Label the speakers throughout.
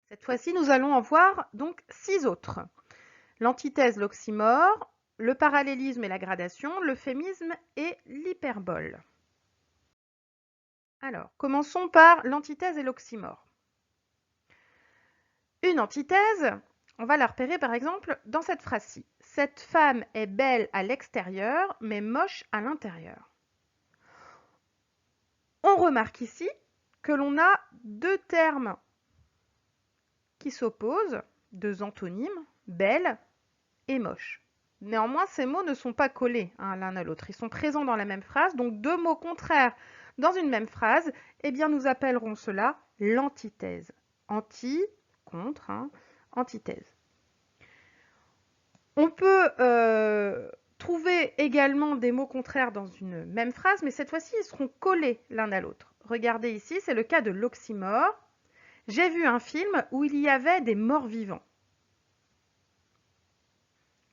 Speaker 1: Cette fois-ci, nous allons en voir donc 6 autres. L'antithèse, l'oxymore, le parallélisme et la gradation, l'euphémisme et l'hyperbole. Alors, commençons par l'antithèse et l'oxymore. Une antithèse, on va la repérer par exemple dans cette phrase-ci. Cette femme est belle à l'extérieur, mais moche à l'intérieur. On remarque ici que l'on a deux termes qui s'opposent, deux antonymes, belle et moche. Néanmoins, ces mots ne sont pas collés l'un à l'autre. Ils sont présents dans la même phrase, donc deux mots contraires dans une même phrase, eh bien nous appellerons cela l'antithèse. Anti, contre, antithèse. On peut trouver également des mots contraires dans une même phrase, mais cette fois-ci, ils seront collés l'un à l'autre. Regardez ici, c'est le cas de l'oxymore. J'ai vu un film où il y avait des morts vivants.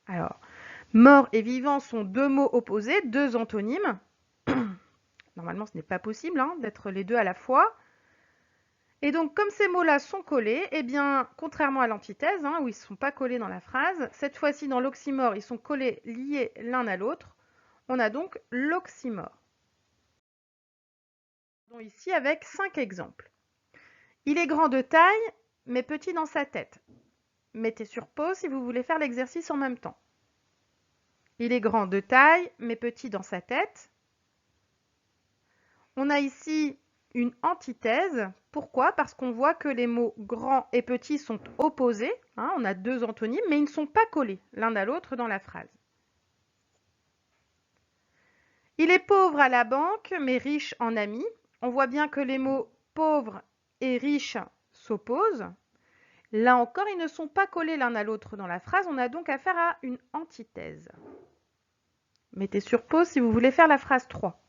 Speaker 1: Alors, mort et vivant sont deux mots opposés, deux antonymes. Normalement, ce n'est pas possible d'être les deux à la fois. Et donc, comme ces mots-là sont collés, eh bien, contrairement à l'antithèse, où ils ne sont pas collés dans la phrase, cette fois-ci, dans l'oxymore, ils sont collés, liés l'un à l'autre. On a donc l'oxymore. Ici, avec 5 exemples. Il est grand de taille, mais petit dans sa tête. Mettez sur pause si vous voulez faire l'exercice en même temps. Il est grand de taille, mais petit dans sa tête. On a ici une antithèse. Pourquoi? Parce qu'on voit que les mots grand et petit sont opposés. On a deux antonymes, mais ils ne sont pas collés l'un à l'autre dans la phrase. Il est pauvre à la banque, mais riche en amis. On voit bien que les mots pauvre et riche s'opposent. Là encore, ils ne sont pas collés l'un à l'autre dans la phrase. On a donc affaire à une antithèse. Mettez sur pause si vous voulez faire la phrase 3.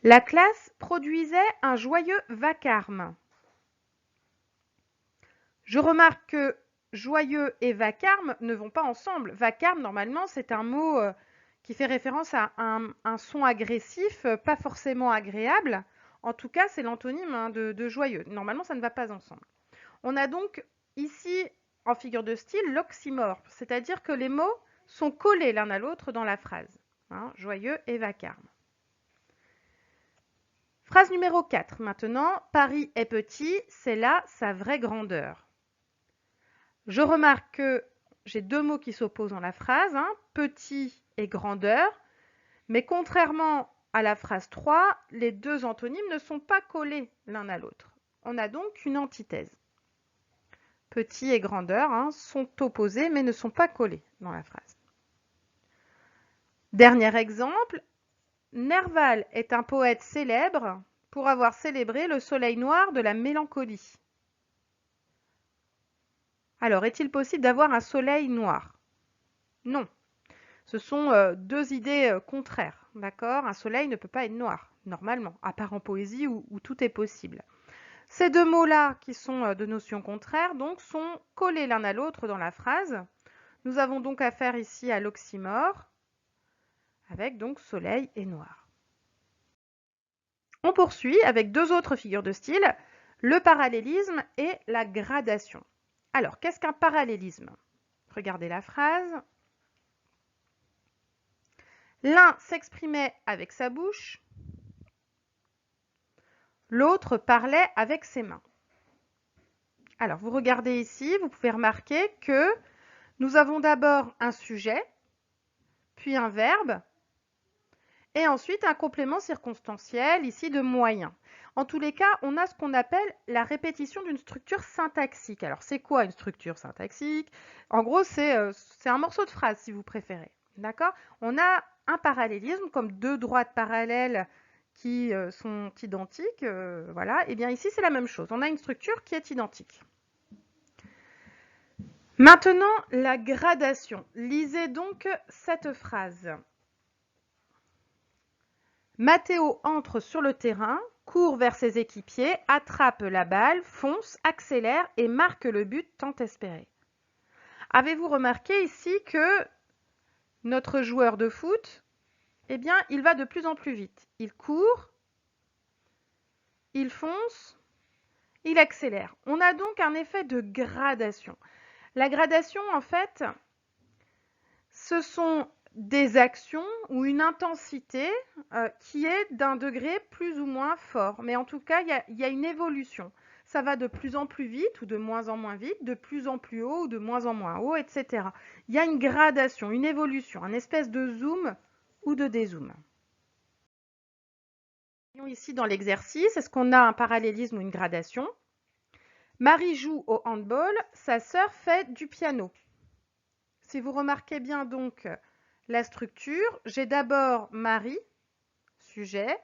Speaker 1: La classe produisait un joyeux vacarme. Je remarque que joyeux et vacarme ne vont pas ensemble. Vacarme, normalement, c'est un mot qui fait référence à un son agressif, pas forcément agréable. En tout cas, c'est l'antonyme de joyeux. Normalement, ça ne va pas ensemble. On a donc ici, en figure de style, l'oxymore, c'est-à-dire que les mots sont collés l'un à l'autre dans la phrase. Joyeux et vacarme. Phrase numéro 4 maintenant. Paris est petit, c'est là sa vraie grandeur. Je remarque que j'ai deux mots qui s'opposent dans la phrase, petit et grandeur, mais contrairement à la phrase 3, les deux antonymes ne sont pas collés l'un à l'autre. On a donc une antithèse. Petit et grandeur sont opposés mais ne sont pas collés dans la phrase. Dernier exemple, Nerval est un poète célèbre pour avoir célébré le soleil noir de la mélancolie. Alors, est-il possible d'avoir un soleil noir? Non. Ce sont deux idées contraires, d'accord? Un soleil ne peut pas être noir, normalement, à part en poésie où tout est possible. Ces deux mots-là, qui sont de notions contraires, donc, sont collés l'un à l'autre dans la phrase. Nous avons donc affaire ici à l'oxymore, avec donc soleil et noir. On poursuit avec deux autres figures de style, le parallélisme et la gradation. Alors, qu'est-ce qu'un parallélisme? Regardez la phrase. L'un s'exprimait avec sa bouche, l'autre parlait avec ses mains. Alors, vous regardez ici, vous pouvez remarquer que nous avons d'abord un sujet, puis un verbe, et ensuite un complément circonstanciel, ici de moyen. En tous les cas, on a ce qu'on appelle la répétition d'une structure syntaxique. Alors, c'est quoi une structure syntaxique? En gros, c'est un morceau de phrase, si vous préférez. D'accord? On a un parallélisme, comme deux droites parallèles qui sont identiques. Voilà. Et bien ici, c'est la même chose. On a une structure qui est identique. Maintenant, la gradation. Lisez donc cette phrase. Matteo entre sur le terrain, court vers ses équipiers, attrape la balle, fonce, accélère et marque le but tant espéré. Avez-vous remarqué ici que notre joueur de foot, eh bien, il va de plus en plus vite. Il court, il fonce, il accélère. On a donc un effet de gradation. La gradation, en fait, ce sont des actions ou une intensité qui est d'un degré plus ou moins fort. Mais en tout cas, il y a une évolution. Ça va de plus en plus vite ou de moins en moins vite, de plus en plus haut ou de moins en moins haut, etc. Il y a une gradation, une évolution, un espèce de zoom ou de dézoom. Ici dans l'exercice, est-ce qu'on a un parallélisme ou une gradation? Marie joue au handball, sa sœur fait du piano. Si vous remarquez bien donc la structure, j'ai d'abord Marie, sujet,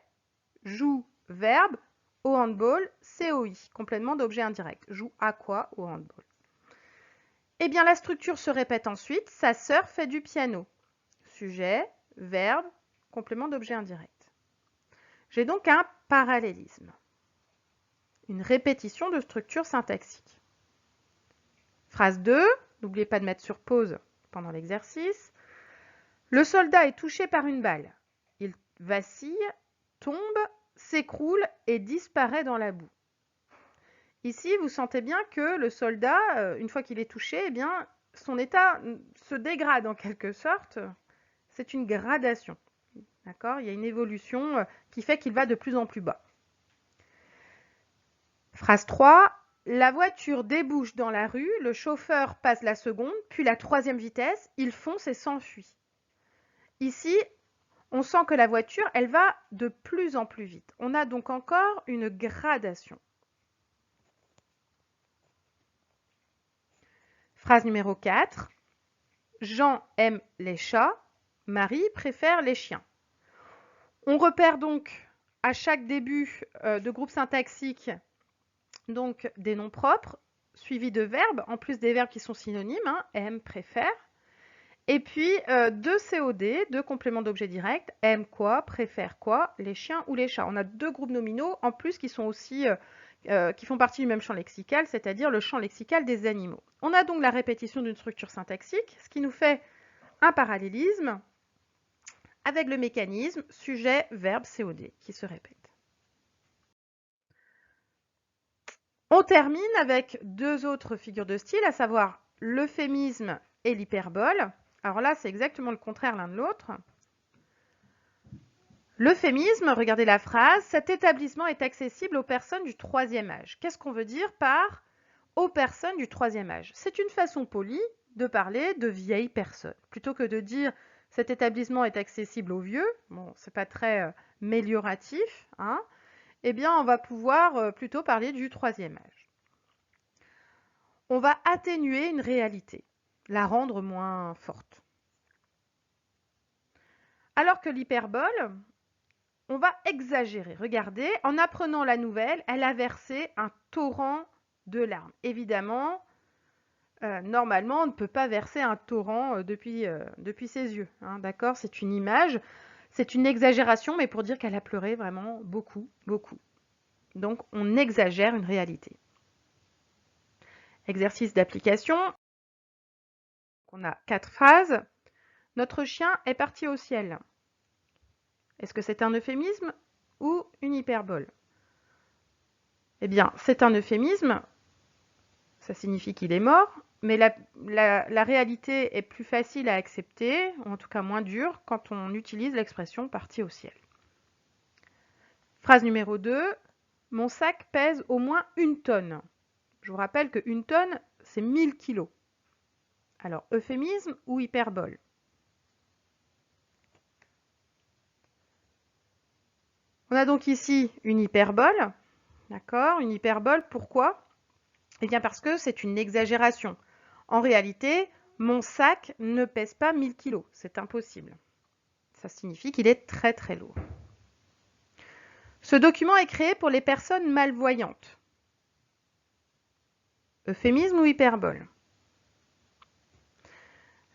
Speaker 1: joue, verbe, au handball, COI, complément d'objet indirect. Joue à quoi au handball? Eh bien, la structure se répète ensuite. Sa sœur fait du piano. Sujet, verbe, complément d'objet indirect. J'ai donc un parallélisme, une répétition de structure syntaxique. Phrase 2, n'oubliez pas de mettre sur pause pendant l'exercice. Le soldat est touché par une balle. Il vacille, tombe, s'écroule et disparaît dans la boue. Ici, vous sentez bien que le soldat, une fois qu'il est touché, eh bien, son état se dégrade en quelque sorte. C'est une gradation. D'accord? Il y a une évolution qui fait qu'il va de plus en plus bas. Phrase 3. La voiture débouche dans la rue, le chauffeur passe la seconde, puis la troisième vitesse, il fonce et s'enfuit. Ici, on sent que la voiture, elle va de plus en plus vite. On a donc encore une gradation. Phrase numéro 4. Jean aime les chats, Marie préfère les chiens. On repère donc à chaque début de groupe syntaxique donc des noms propres suivis de verbes, en plus des verbes qui sont synonymes, aime, préfère. Et puis deux COD, deux compléments d'objet direct, aime quoi, préfère quoi, les chiens ou les chats. On a deux groupes nominaux en plus qui sont aussi qui font partie du même champ lexical, c'est-à-dire le champ lexical des animaux. On a donc la répétition d'une structure syntaxique, ce qui nous fait un parallélisme avec le mécanisme sujet, verbe, COD qui se répète. On termine avec deux autres figures de style, à savoir l'euphémisme et l'hyperbole. Alors là, c'est exactement le contraire l'un de l'autre. L'euphémisme, regardez la phrase, cet établissement est accessible aux personnes du troisième âge. Qu'est-ce qu'on veut dire par aux personnes du troisième âge? C'est une façon polie de parler de vieilles personnes. Plutôt que de dire cet établissement est accessible aux vieux, bon, c'est pas très mélioratif, eh bien, on va pouvoir plutôt parler du troisième âge. On va atténuer une réalité, la rendre moins forte. Alors que l'hyperbole, on va exagérer. Regardez, en apprenant la nouvelle, elle a versé un torrent de larmes. Évidemment, normalement, on ne peut pas verser un torrent depuis ses yeux. D'accord? C'est une image, c'est une exagération, mais pour dire qu'elle a pleuré vraiment beaucoup, beaucoup. Donc, on exagère une réalité. Exercice d'application. On a 4 phrases. Notre chien est parti au ciel. Est-ce que c'est un euphémisme ou une hyperbole? Eh bien, c'est un euphémisme. Ça signifie qu'il est mort, mais la réalité est plus facile à accepter, ou en tout cas moins dure, quand on utilise l'expression parti au ciel. Phrase numéro 2. Mon sac pèse au moins 1 tonne. Je vous rappelle que 1 tonne, c'est 1000 kilos. Alors, euphémisme ou hyperbole? On a donc ici une hyperbole. D'accord? Une hyperbole, pourquoi? Eh bien parce que c'est une exagération. En réalité, mon sac ne pèse pas 1000 kilos. C'est impossible. Ça signifie qu'il est très très lourd. Ce document est créé pour les personnes malvoyantes. Euphémisme ou hyperbole?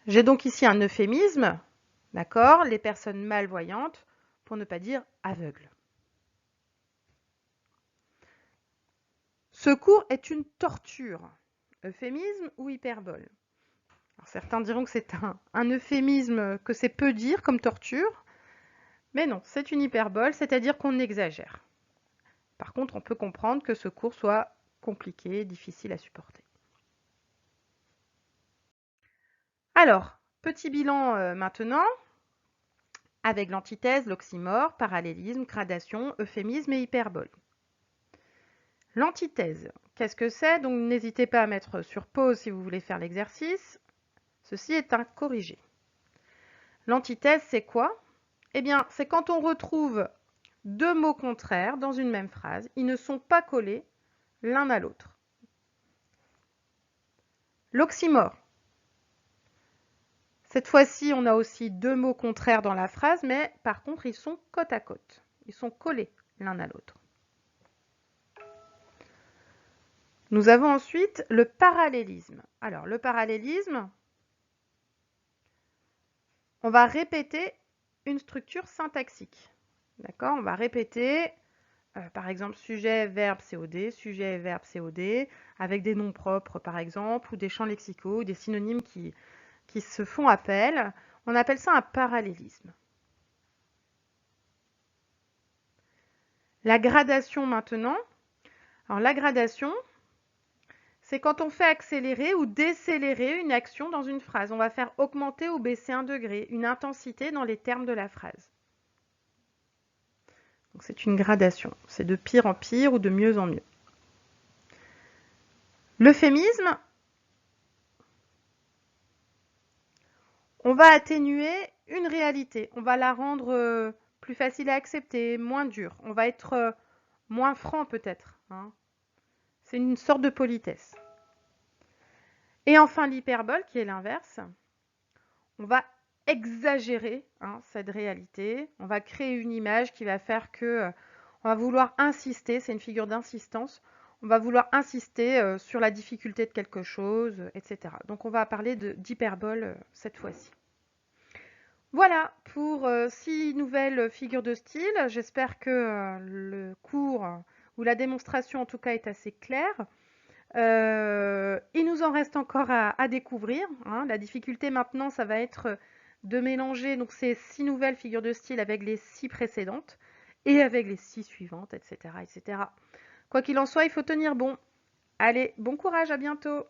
Speaker 1: J'ai donc ici un euphémisme, d'accord? Les personnes malvoyantes, pour ne pas dire aveugles. Ce cours est une torture. Euphémisme ou hyperbole? Alors, certains diront que c'est un euphémisme, que c'est peu dire comme torture, mais non, c'est une hyperbole, c'est-à-dire qu'on exagère. Par contre, on peut comprendre que ce cours soit compliqué, difficile à supporter. Alors, petit bilan maintenant, avec l'antithèse, l'oxymore, parallélisme, gradation, euphémisme et hyperbole. L'antithèse, qu'est-ce que c'est? Donc n'hésitez pas à mettre sur pause si vous voulez faire l'exercice. Ceci est un corrigé. L'antithèse, c'est quoi? Eh bien, c'est quand on retrouve deux mots contraires dans une même phrase. Ils ne sont pas collés l'un à l'autre. L'oxymore. Cette fois-ci, on a aussi deux mots contraires dans la phrase, mais par contre, ils sont côte à côte. Ils sont collés l'un à l'autre. Nous avons ensuite le parallélisme. Alors, le parallélisme, on va répéter une structure syntaxique. D'accord? On va répéter, par exemple, sujet, verbe, COD, sujet, verbe, COD, avec des noms propres, par exemple, ou des champs lexicaux, ou des synonymes qui se font appel. On appelle ça un parallélisme. La gradation maintenant. Alors, la gradation, c'est quand on fait accélérer ou décélérer une action dans une phrase. On va faire augmenter ou baisser un degré, une intensité dans les termes de la phrase. Donc c'est une gradation. C'est de pire en pire ou de mieux en mieux. L'euphémisme, on va atténuer une réalité. On va la rendre plus facile à accepter, moins dure. On va être moins franc peut-être. Hein. C'est une sorte de politesse. Et enfin l'hyperbole, qui est l'inverse. On va exagérer cette réalité. On va créer une image qui va faire que on va vouloir insister, c'est une figure d'insistance, on va vouloir insister sur la difficulté de quelque chose, etc. Donc on va parler d'hyperbole cette fois-ci. Voilà pour 6 nouvelles figures de style. J'espère que le cours ou la démonstration en tout cas est assez claire. Il nous en reste encore à découvrir. Hein. La difficulté maintenant, ça va être de mélanger donc, ces 6 nouvelles figures de style avec les 6 précédentes et avec les 6 suivantes, etc., etc. Quoi qu'il en soit, il faut tenir bon. Allez, bon courage, à bientôt!